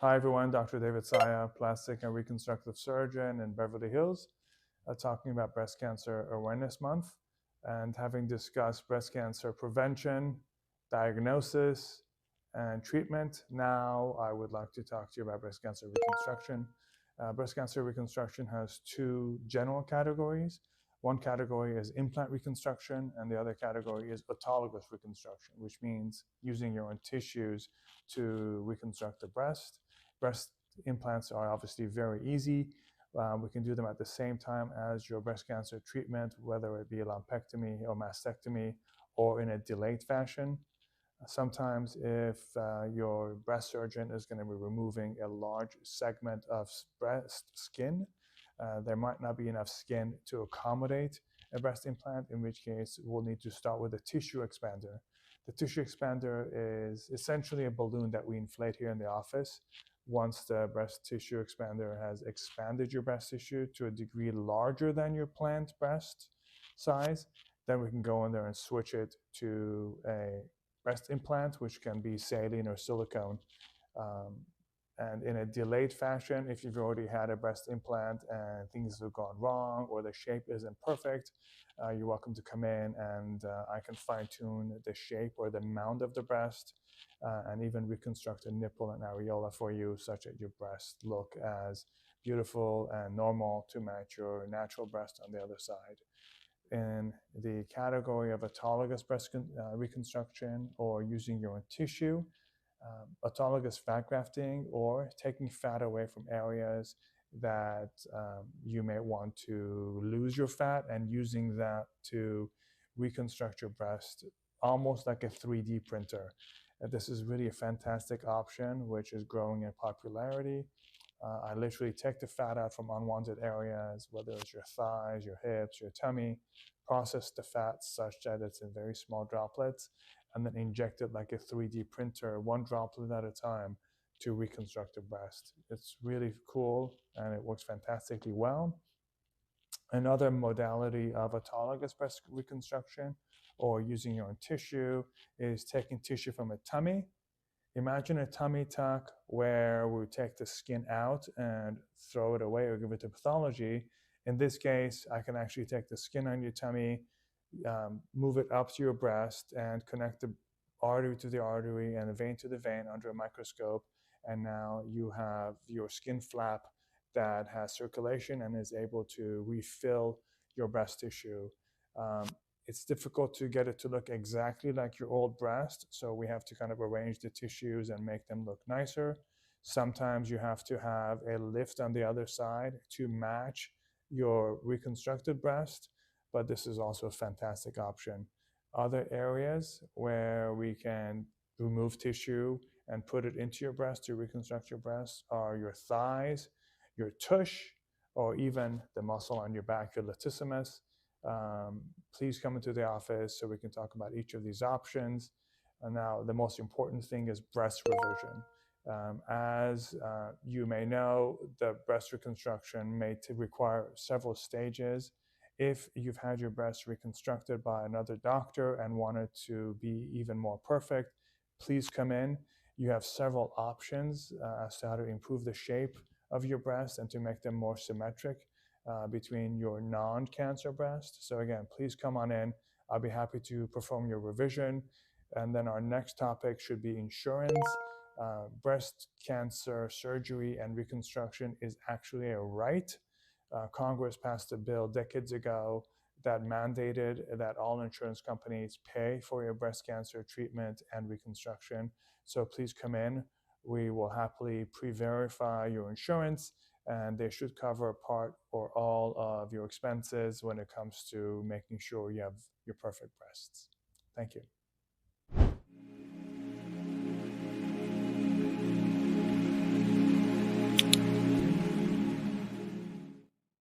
Hi everyone, Dr. David Sayah, plastic and reconstructive surgeon in Beverly Hills, talking about Breast Cancer Awareness Month and having discussed breast cancer prevention, diagnosis, and treatment. Now I would like to talk to you about breast cancer reconstruction. Breast cancer reconstruction has two general categories. One category is implant reconstruction, and the other category is autologous reconstruction, which means using your own tissues to reconstruct the breast. Breast implants are obviously very easy. We can do them at the same time as your breast cancer treatment, whether it be a lumpectomy or mastectomy, or in a delayed fashion. Sometimes if your breast surgeon is going to be removing a large segment of breast skin, there might not be enough skin to accommodate a breast implant, in which case we'll need to start with a tissue expander. The tissue expander is essentially a balloon that we inflate here in the office. Once the breast tissue expander has expanded your breast tissue to a degree larger than your planned breast size, then we can go in there and switch it to a breast implant, which can be saline or silicone. And in a delayed fashion, if you've already had a breast implant and things have gone wrong or the shape isn't perfect, you're welcome to come in and I can fine tune the shape or the mound of the breast and even reconstruct a nipple and areola for you, such that your breasts look as beautiful and normal to match your natural breast on the other side. In the category of autologous breast reconstruction or using your own tissue, autologous fat grafting, or taking fat away from areas that you may want to lose your fat and using that to reconstruct your breast almost like a 3D printer. This is really a fantastic option, which is growing in popularity. I literally take the fat out from unwanted areas, whether it's your thighs, your hips, your tummy, process the fat such that it's in very small droplets, and then inject it like a 3D printer, one droplet at a time, to reconstruct the breast. It's really cool and it works fantastically well. Another modality of autologous breast reconstruction or using your own tissue is taking tissue from a tummy. Imagine a tummy tuck where we take the skin out and throw it away or give it to pathology. In this case, I can actually take the skin on your tummy, move it up to your breast, and connect the artery to the artery and the vein to the vein under a microscope. And now you have your skin flap that has circulation and is able to refill your breast tissue. It's difficult to get it to look exactly like your old breast, so we have to kind of arrange the tissues and make them look nicer. Sometimes you have to have a lift on the other side to match your reconstructed breast, but this is also a fantastic option. Other areas where we can remove tissue and put it into your breast to reconstruct your breast are your thighs, your tush, or even the muscle on your back, your latissimus. Please come into the office so we can talk about each of these options. And now the most important thing is breast revision. As you may know, the breast reconstruction may require several stages. If you've had your breast reconstructed by another doctor and want it to be even more perfect, please come in. You have several options as to how to improve the shape of your breast and to make them more symmetric between your non-cancer breast. So again, please come on in. I'll be happy to perform your revision. And then our next topic should be insurance. Breast cancer surgery and reconstruction is actually a right. Congress passed a bill decades ago that mandated that all insurance companies pay for your breast cancer treatment and reconstruction. So please come in. We will happily pre-verify your insurance, and they should cover part or all of your expenses when it comes to making sure you have your perfect breasts. Thank you.